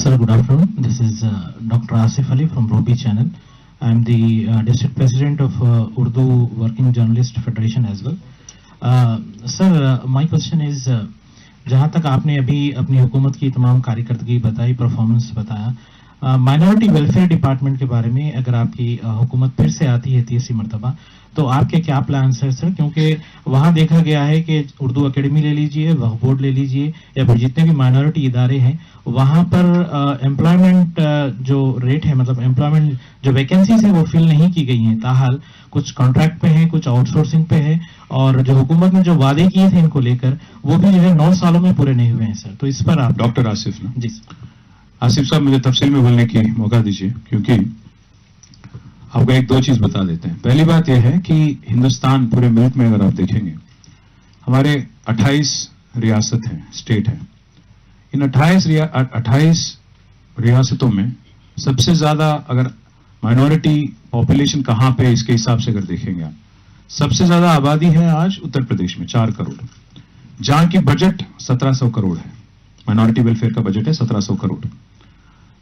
Sir, good afternoon. This is Dr. Asif Ali from Robi channel. I am the district president of Urdu Working Journalist Federation as well. Sir, my question is, जहाँ तक आपने अभी अपनी हुकूमत की तमाम कार्यकर्दगी बताई, परफॉर्मेंस बताया, माइनॉरिटी वेलफेयर डिपार्टमेंट के बारे में अगर आपकी हुकूमत फिर से आती है तीसरी मरतबा, तो आपके क्या प्लान्स है सर? क्योंकि वहाँ देखा गया है कि उर्दू अकेडमी ले लीजिए, वक्फ बोर्ड ले लीजिए, या फिर जितने भी माइनॉरिटी इदारे हैं, वहाँ पर एम्प्लॉयमेंट जो रेट है, मतलब एम्प्लॉयमेंट जो वैकेंसीज है वो फिल नहीं की गई हैं। ताहाल कुछ कॉन्ट्रैक्ट पे है, कुछ आउटसोर्सिंग पे है, और जो हुकूमत ने जो वादे किए थे इनको लेकर, वो भी जो है 9 सालों में पूरे नहीं हुए हैं सर। तो इस पर आप डॉक्टर आसिफ ना जी आसिफ साहब, मुझे तफसील में बोलने की मौका दीजिए, क्योंकि आपको एक दो चीज बता देते हैं। पहली बात यह है कि हिंदुस्तान पूरे मुल्क में अगर आप देखेंगे, हमारे 28 रियासत हैं, स्टेट है। इन 28 रियासतों में सबसे ज्यादा अगर माइनॉरिटी पॉपुलेशन कहां पे, इसके हिसाब से अगर देखेंगे आप, सबसे ज्यादा आबादी है आज उत्तर प्रदेश में 4 करोड़, जहां की बजट 1700 करोड़ है। माइनॉरिटी वेलफेयर का बजट है 1700 करोड़।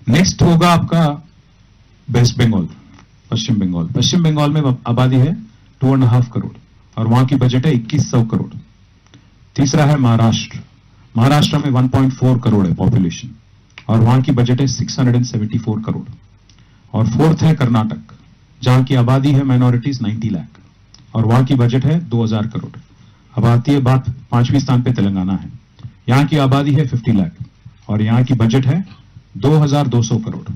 नेक्स्ट होगा आपका वेस्ट बंगाल, पश्चिम बंगाल। पश्चिम बंगाल में आबादी है 2.5 करोड़ और वहां की बजट है 2100 करोड़। तीसरा है महाराष्ट्र। महाराष्ट्र में 1.4 करोड़ है पॉपुलेशन और वहां की बजट है 674 करोड़। और फोर्थ है कर्नाटक, जहां की आबादी है माइनॉरिटीज 90 लाख और वहां की बजट है 2000 करोड़। अब आती है बात, 5वें स्थान पे तेलंगाना है, यहां की आबादी है 50 लाख और यहां की बजट है 2200 करोड़।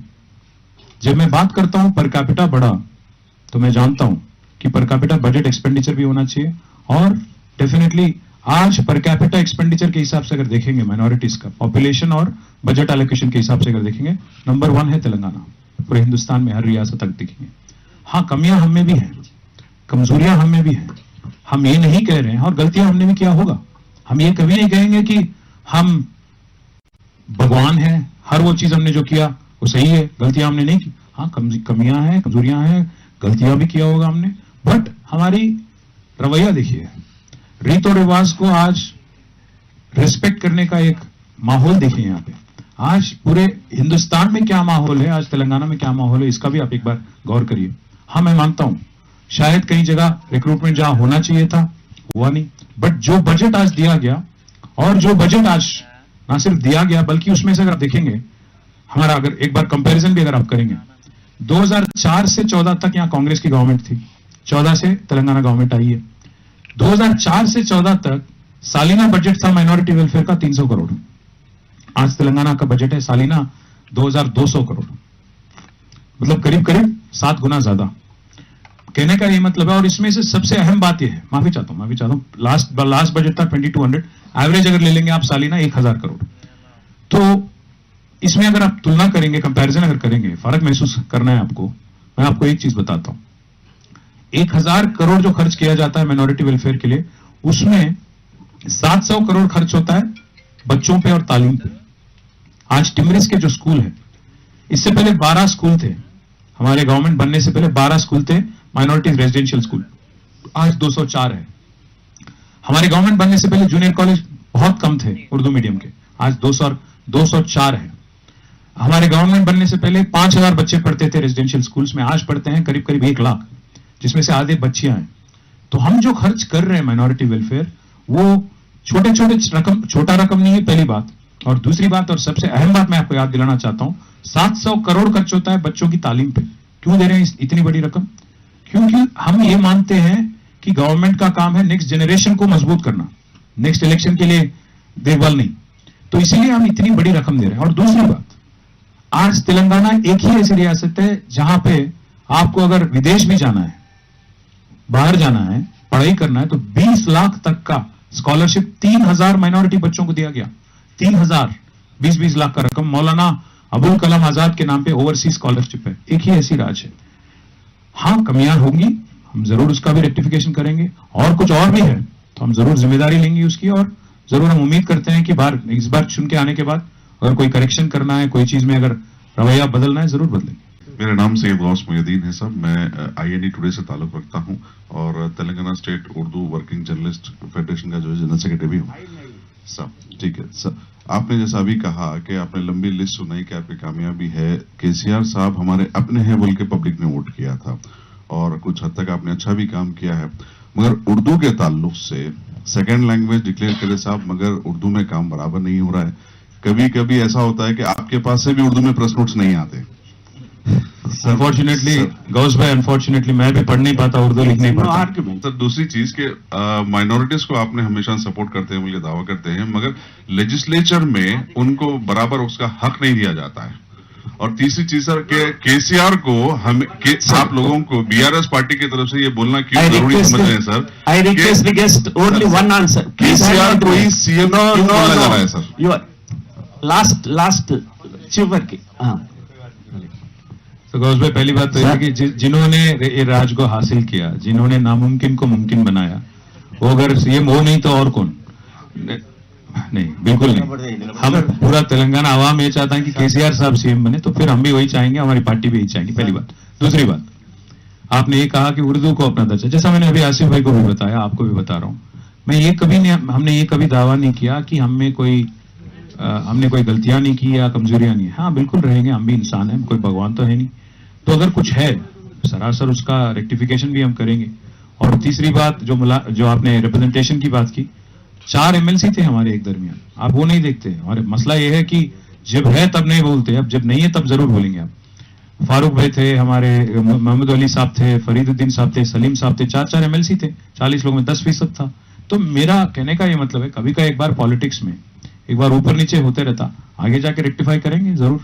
जब मैं बात करता हूं पर कैपिटा बढ़ा, तो मैं जानता हूं कि पर कैपिटा बजट एक्सपेंडिचर भी होना चाहिए, और डेफिनेटली आज पर कैपिटा एक्सपेंडिचर के हिसाब से अगर देखेंगे, माइनॉरिटीज का पॉपुलेशन और बजट एलोकेशन के हिसाब से अगर देखेंगे, नंबर 1 है तेलंगाना। पूरे हिंदुस्तान में हर रियासत तक देखेंगे। हाँ, कमियां हम में भी हैं, कमजोरियां हम में भी हैं। हम ये नहीं कह रहे हैं, और गलतियां हमने भी किया होगा। हम ये कभी नहीं कहेंगे कि हम भगवान हैं, हर वो चीज हमने जो किया वो सही है, गलतियां हमने नहीं की। हाँ, कमियां हैं, कमजोरियां हैं, गलतियां भी किया होगा हमने, बट हमारी रवैया देखिए, रीत और रिवाज को आज रिस्पेक्ट करने का एक माहौल देखिए। यहाँ पे आज पूरे हिंदुस्तान में क्या माहौल है, आज तेलंगाना में क्या माहौल है, इसका भी आप एक बार गौर करिए। हाँ, मैं मानता हूं शायद कई जगह रिक्रूटमेंट जहां होना चाहिए था हुआ नहीं, बट जो बजट आज दिया गया, और जो बजट आज ना सिर्फ दिया गया बल्कि उसमें से अगर आप देखेंगे, हमारा अगर एक बार कंपैरिजन भी अगर आप करेंगे, 2004 से 14 तक यहां कांग्रेस की गवर्नमेंट थी, 14 से तेलंगाना गवर्नमेंट आई है। 2004 से 14 तक सालिना बजट था माइनॉरिटी वेलफेयर का 300 करोड़। आज तेलंगाना का बजट है सालिना 2200 करोड़, मतलब करीब करीब 7 गुना ज्यादा। कहने का ये मतलब है, और इसमें से सबसे अहम बात यह है, माफी चाहता हूं, लास्ट बजट था 2200, एवरेज अगर ले लेंगे आप सालिना 1000 करोड़। तो इसमें अगर आप तुलना करेंगे, कंपैरिजन अगर करेंगे, फर्क महसूस करना है आपको, मैं आपको एक चीज बताता हूं। 1000 करोड़ जो खर्च किया जाता है माइनॉरिटी वेलफेयर के लिए, उसमें 700 करोड़ खर्च होता है बच्चों पे और तालीम पे। आज टिमरिस के जो स्कूल है, इससे पहले 12 स्कूल थे, हमारे गवर्नमेंट बनने से पहले 12 स्कूल थे माइनॉरिटी रेजिडेंशियल स्कूल, आज 204 है। हमारे गवर्नमेंट बनने से पहले जूनियर कॉलेज बहुत कम थे उर्दू मीडियम के, आज 204 है। हमारे गवर्नमेंट बनने से पहले 5000 बच्चे पढ़ते थे रेजिडेंशियल स्कूल्स में, आज पढ़ते हैं करीब करीब 1 लाख, जिसमें से आधे बच्चियां हैं। तो हम जो खर्च कर रहे हैं माइनॉरिटी वेलफेयर, वो छोटा रकम नहीं है, पहली बात। और दूसरी बात, और सबसे अहम बात मैं आपको याद दिलाना चाहता हूं, 700 करोड़ खर्च होता है बच्चों की तालीम पे। क्यों दे रहे हैं इतनी बड़ी रकम? क्योंकि हम ये मानते हैं कि गवर्नमेंट का काम है नेक्स्ट जनरेशन को मजबूत करना, नेक्स्ट इलेक्शन के लिए देखभाल नहीं। तो इसीलिए हम इतनी बड़ी रकम दे रहे हैं। और दूसरी बात, आज तेलंगाना एक ही ऐसी रियासत है जहां पे आपको अगर विदेश भी जाना है, बाहर जाना है, पढ़ाई करना है, तो 20 लाख तक का स्कॉलरशिप 3000 माइनॉरिटी बच्चों को दिया गया। 3000, 20-20 लाख का रकम मौलाना अबुल कलाम आजाद के नाम पे ओवरसीज स्कॉलरशिप है। एक ही ऐसी राज है। हाँ, कमियां होंगी, हम जरूर उसका भी रेक्टिफिकेशन करेंगे, और कुछ और भी है तो हम जरूर जिम्मेदारी लेंगे उसकी, और जरूर हम उम्मीद करते हैं कि इस बार चुन के आने के बाद अगर कोई करेक्शन करना है, कोई चीज में अगर रवैया बदलना है, जरूर बदलेंगे। मेरा नाम सैयद गौस मुहिद्दीन है साहब, मैं INE टुडे से ताल्लुक रखता हूं और Telangana state Urdu working journalist federation का जो जनरल सेक्रेटरी भी हूं साहब। ठीक है सर, आपने जैसा अभी कहा कि आपने लंबी लिस्ट सुनाई कि आपकी कामयाबी है, केसीआर साहब हमारे अपने हैं बोल के पब्लिक ने वोट किया था और कुछ हद तक आपने अच्छा भी काम किया है, मगर उर्दू के ताल्लुक से सेकेंड लैंग्वेज डिक्लेयर करे साहब, मगर उर्दू में काम बराबर नहीं हो रहा है। कभी कभी ऐसा होता है कि आपके पास से भी उर्दू में प्रश्न नोट्स नहीं आते। अनफॉर्चुनेटली गौस भाई, अनफॉर्चुनेटली मैं भी पढ़ नहीं पाता, उर्दू लिख नहीं पाता। सर दूसरी चीज के माइनॉरिटीज को आपने हमेशा सपोर्ट करते हैं बोलिए दावा करते हैं, मगर लेजिस्लेचर में उनको बराबर उसका हक नहीं दिया जाता है। और तीसरी चीज सर के केसीआर को हम आप लोगों को बीआरएस पार्टी की तरफ से ये बोलना क्यों जरूरी समझ रहे हैं sir? I request the guest only one answer. KCR को ही सीएम क्यों बोला जा रहा है सर? Your last चिवरकी। हाँ तो गौस भाई, पहली बात तो यह है कि जिन्होंने ये राज को हासिल किया, जिन्होंने नामुमकिन को मुमकिन बनाया, वो अगर सीएम हो नहीं तो और कौन? नहीं, बिल्कुल नहीं। हम पूरा तेलंगाना आवाम ये चाहता है कि केसीआर साहब सीएम बने, तो फिर हम भी वही चाहेंगे, हमारी पार्टी भी यही चाहेंगी, पहली बात। दूसरी बात, आपने ये कहा कि उर्दू को अपना दर्जा, जैसा मैंने अभी आसिफ भाई को भी बताया, आपको भी बता रहा हूं, मैं ये कभी नहीं, हमने ये कभी दावा नहीं किया कि हमने कोई गलतियां नहीं की या कमजोरियां नहीं है। हाँ बिल्कुल रहेंगे, हम भी इंसान हैं, कोई भगवान तो है नहीं। तो अगर कुछ है सरासर उसका रेक्टिफिकेशन भी हम करेंगे। और तीसरी बात जो आपने रिप्रेजेंटेशन की बात की, 4 एमएलसी थे हमारे एक दरमियान, आप वो नहीं देखते। हमारे मसला ये है कि जब है तब नहीं बोलते, अब जब नहीं है तब जरूर बोलेंगे। आप फारूक भाई थे हमारे, मोहम्मद अली साहब थे, फरीदुद्दीन साहब थे, सलीम साहब थे, 4 एमएलसी थे, 40 लोगों में 10% था। तो मेरा कहने का ये मतलब है, कभी का एक बार पॉलिटिक्स में एक बार ऊपर नीचे होते रहता, आगे जाके रेक्टिफाई करेंगे जरूर।